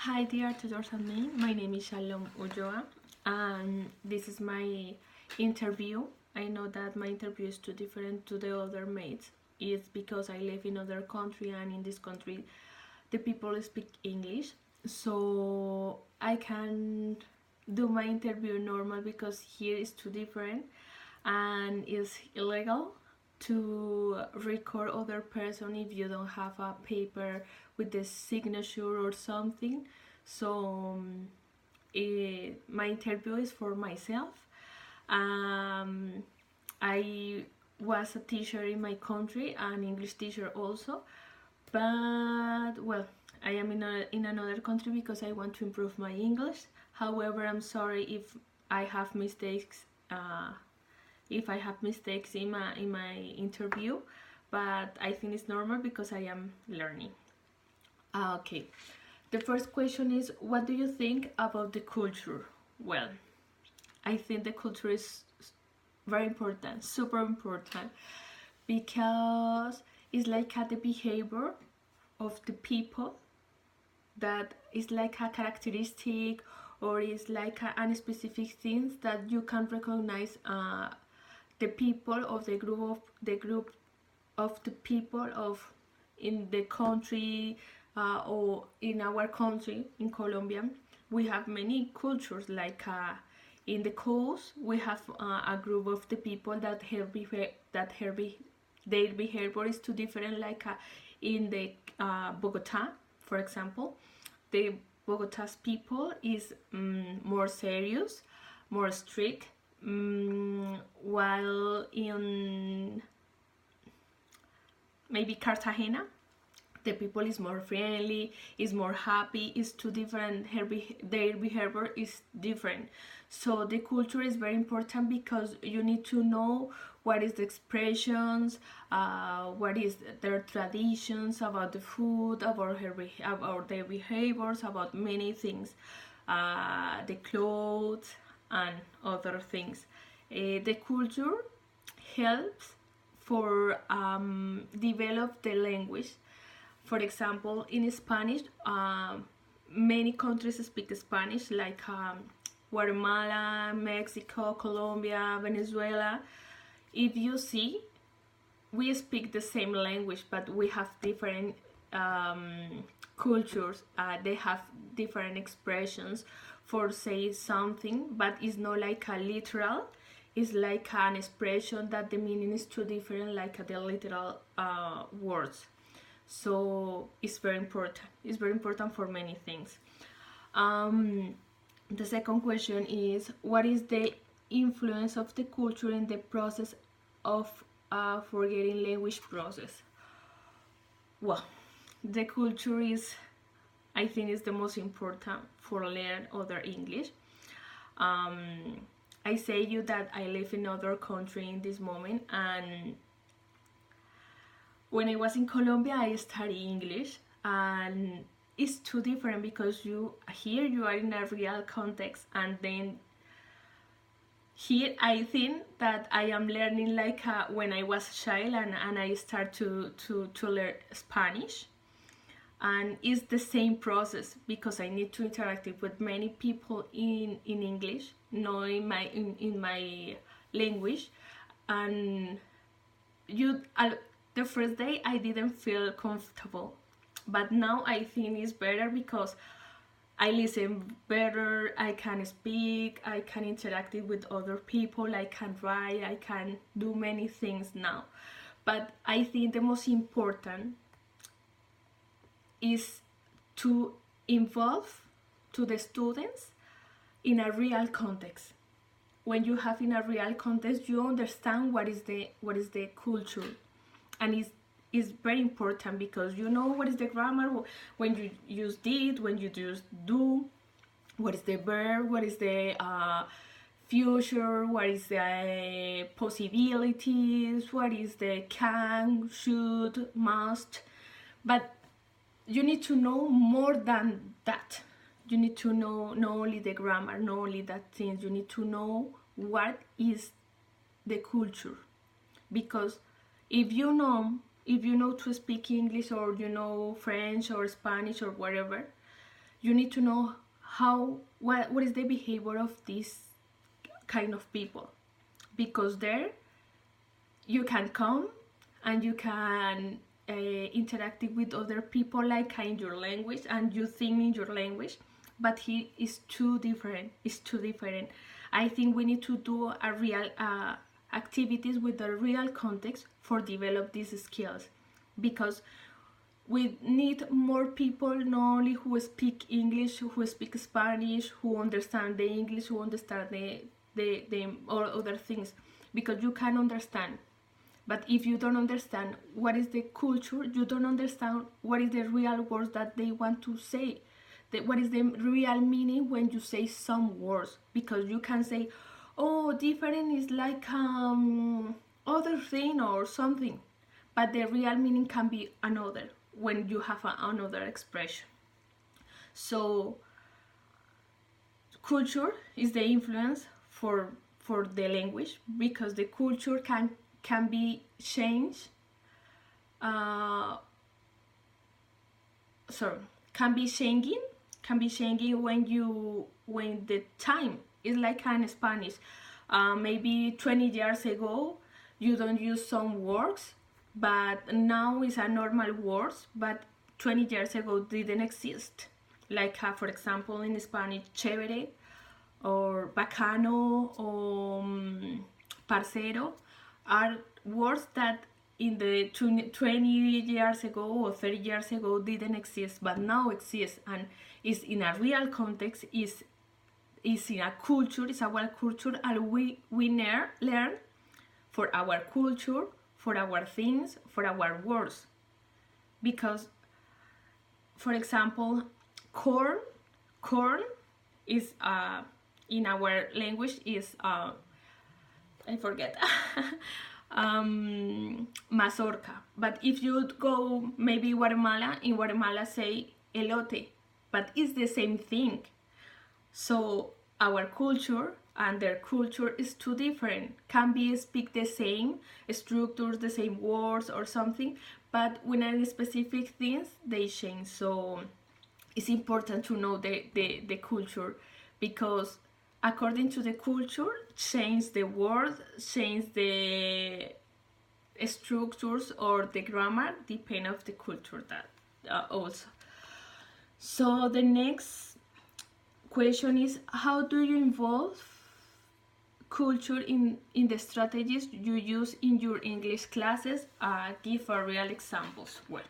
Hi dear tutors and me, my name is Shalom Ulloa and this is my interview. I know that my interview is too different to the other mates. It's because I live in other country and in this country the people speak English. So I can do my interview normal because here is too different and it's illegal to record other person if you don't have a paper with the signature or something. So my interview is for myself. um, I was a teacher in my country, an English teacher also, but well, I am in another country because I want to improve my English. However, I'm sorry I have mistakes uh, if I have mistakes in my interview, but I think it's normal because I am learning. Okay, the first question is, what do you think about the culture? Well, I think the culture is very important, super important, because it's like the behavior of the people that is like a characteristic or is like a specific things that you can recognize the people of the group of the people of in the country, or in our country in Colombia we have many cultures like in the coast we have a group of the people that their behavior is too different, like in the Bogota, for example. The Bogota's people is more serious, more strict, while in maybe Cartagena the people is more friendly, is more happy, is too different, their behavior is different. So the culture is very important because you need to know what is the expressions, what is their traditions about the food, about their behaviors, about many things, the clothes and other things. The culture helps for develop the language. For example, in Spanish, many countries speak Spanish, like Guatemala, Mexico, Colombia, Venezuela. If you see, we speak the same language, but we have different cultures. They have different expressions for say something, but it's not like a literal. It's like an expression that the meaning is too different, like the literal words. So it's very important. It's very important for many things. um, the second question is, what is the influence of the culture in the process of forgetting language process? Well, the culture is, I think, is the most important for learn other English. um, I say you that I live in other country in this moment, and when I was in Colombia, I studied English, and it's too different because you are in a real context, and then here I think that I am learning like when I was a child, and I start to learn Spanish, and it's the same process because I need to interact with many people in English, not in my language. And you the first day I didn't feel comfortable, but now I think it's better because I listen better, I can speak, I can interact with other people, I can write, I can do many things now. But I think the most important is to involve to the students in a real context. When you have in a real context, you understand what is the culture, and is very important because you know what is the grammar, when you use did, when you use do, what is the verb, what is the future, what is the possibilities, what is the can, should, must. But you need to know more than that. You need to know not only the grammar, not only that things, you need to know what is the culture. Because if you know to speak English, or you know French or Spanish or whatever, you need to know what is the behavior of this kind of people, because there you can come and you can interact with other people like in your language, and you think in your language, but he is too different. It's too different. I think we need to do a real activities with the real context for develop these skills, because we need more people not only who speak English, who speak Spanish, who understand the English, who understand the or other things, because you can understand. But if you don't understand what is the culture, you don't understand what is the real words that they want to say. What is the real meaning when you say some words? Because you can say, oh, different is like other thing or something, but the real meaning can be another when you have another expression. So culture is the influence for the language, because the culture can be changed. Can be changing when the time is like in Spanish. Maybe 20 years ago you don't use some words, but now it's a normal words, but 20 years ago didn't exist. Like for example in Spanish, chévere or bacano or parcero are words that in the 20 years ago or 30 years ago didn't exist, but now exist, and is in a real context, is in a culture, is our culture, and we learn for our culture, for our things, for our words. Because for example, corn is in our language is I forget mazorca. But if you go maybe Guatemala, in Guatemala say elote, but it's the same thing. So our culture and their culture is too different. Can be speak the same structures, the same words or something, but when are specific things they change. So it's important to know the culture, because according to the culture, change the word, change the structures or the grammar, depend of the culture that also. So the next question is, how do you involve culture in the strategies you use in your English classes? Give a real examples. Well,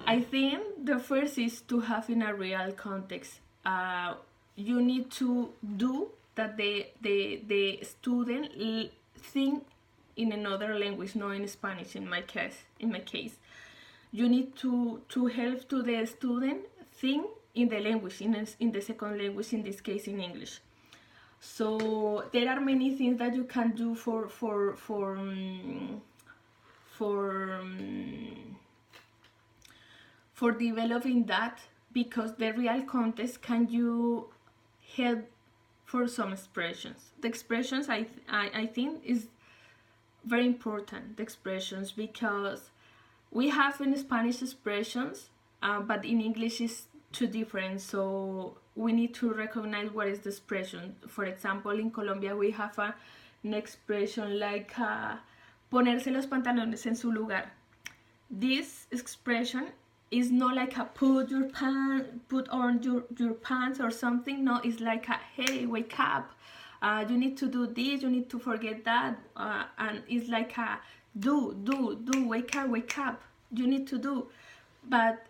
I think the first is to have in a real context. You need to do that the student think in another language, not in Spanish. In my case, you need to help to the student think in the language, in the second language, in this case in English. So there are many things that you can do for developing that, because the real context can you help for some expressions. The expressions I think is very important, the expressions, because we have in Spanish expressions, but in English is too different. So we need to recognize what is the expression. For example, in Colombia we have an expression like ponerse los pantalones en su lugar. This expression is not like a put on your pants or something. No, it's like a hey, wake up, you need to do this, you need to forget that, and it's like a do, wake up, you need to do. But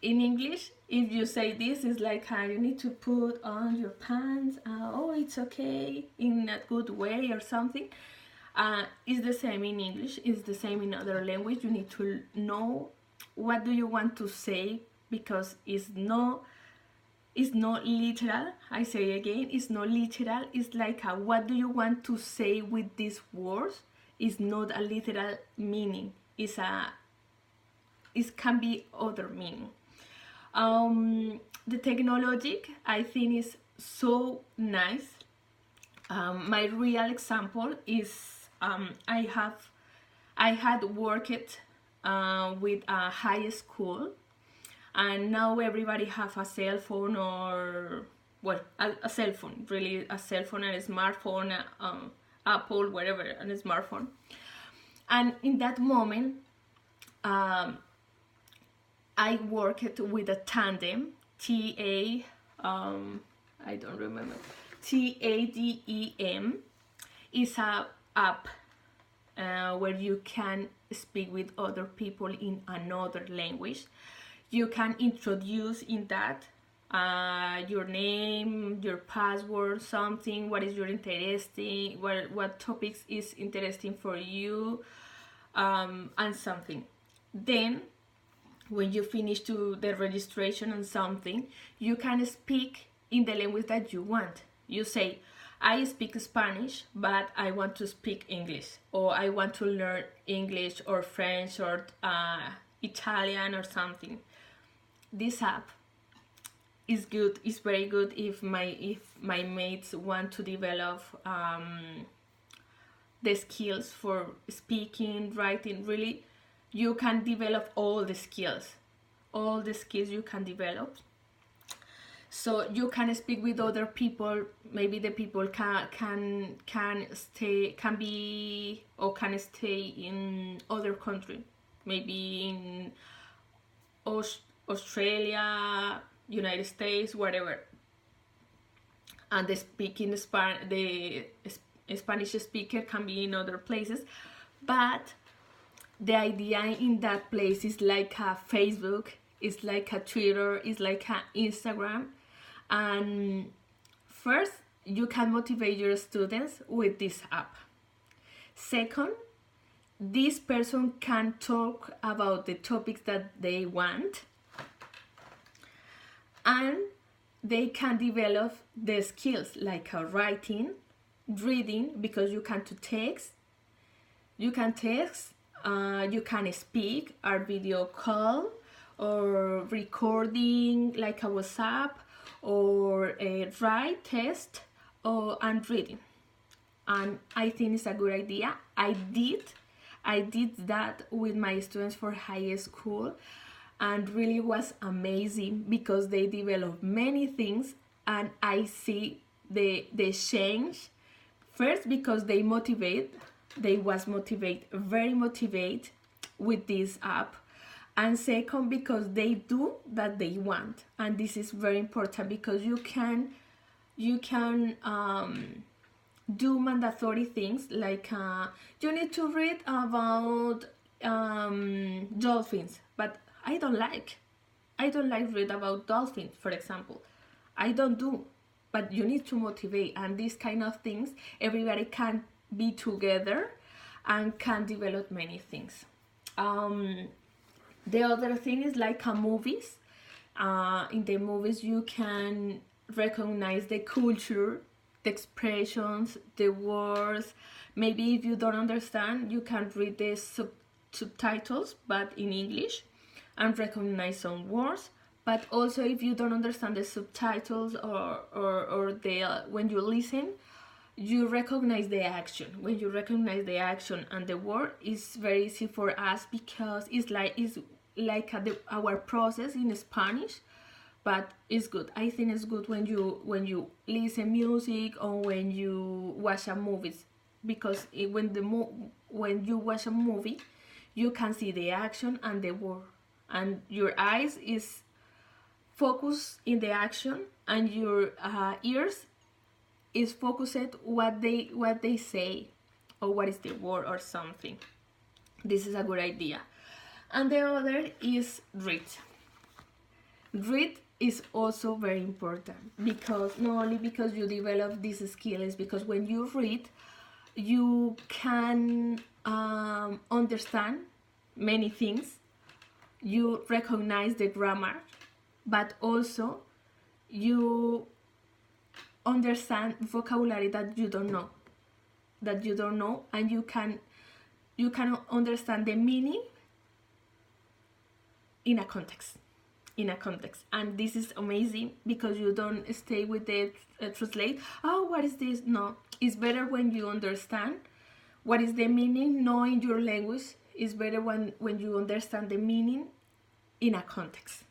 in English, if you say this, is like you need to put on your pants, oh, it's okay, in a good way or something. It's the same in English, it's the same in other language. You need to know what do you want to say, because it's not literal. I say again, it's not literal. It's like what do you want to say with these words? It's not a literal meaning. It can be other meaning. The technology, I think, is so nice. My real example is I had worked with a high school, and now everybody have a cell phone, or well, a cell phone, really, a cell phone and a smartphone, Apple, whatever, and a smartphone. And in that moment, I worked with a tandem, I don't remember, TADEM. Is a app where you can speak with other people in another language. You can introduce in that your name, your password, something, what is your interesting, what topics is interesting for you, and something. Then when you finish to the registration and something, you can speak in the language that you want. You say, I speak Spanish, but I want to speak English, or I want to learn English or French or Italian or something. This app is good. It's very good if my mates want to develop the skills for speaking, writing. Really, you can develop all the skills you can develop. So you can speak with other people. Maybe the people can stay in other country, maybe in Australia, United States, whatever. And the Spanish speaker can be in other places, but the idea in that place is like a Facebook, it's like a Twitter, it's like a Instagram. And first, you can motivate your students with this app. Second, this person can talk about the topics that they want, and they can develop the skills like writing, reading, because you can text, you can speak, or video call, or recording like a WhatsApp, or write, test, and reading. And I think it's a good idea. I did that with my students for high school, and really was amazing because they developed many things, and I see the change. First, because they was very motivated with this app. And second, because they do that they want, and this is very important because you can do mandatory things like you need to read about dolphins, but I don't like read about dolphins, for example. I don't do, but you need to motivate, and these kind of things everybody can be together and can develop many things. The other thing is like movies. In the movies you can recognize the culture, the expressions, the words. Maybe if you don't understand, you can read the subtitles, but in English, and recognize some words. But also if you don't understand the subtitles or the when you listen, you recognize the action. When you recognize the action and the word, is very easy for us because it's like our process in Spanish, but it's good. I think it's good when you listen music or when you watch a movie, because when you watch a movie, you can see the action and the word, and your eyes is focused in the action, and your ears is focused what they say, or what is the word or something. This is a good idea. And the other is read. Read is also very important, because not only because you develop this skill, is because when you read, you can understand many things. You recognize the grammar, but also you understand vocabulary that you don't know, and you can understand the meaning in a context. And this is amazing because you don't stay with the translate, oh, what is this? No, it's better when you understand what is the meaning. Knowing your language is better when you understand the meaning in a context.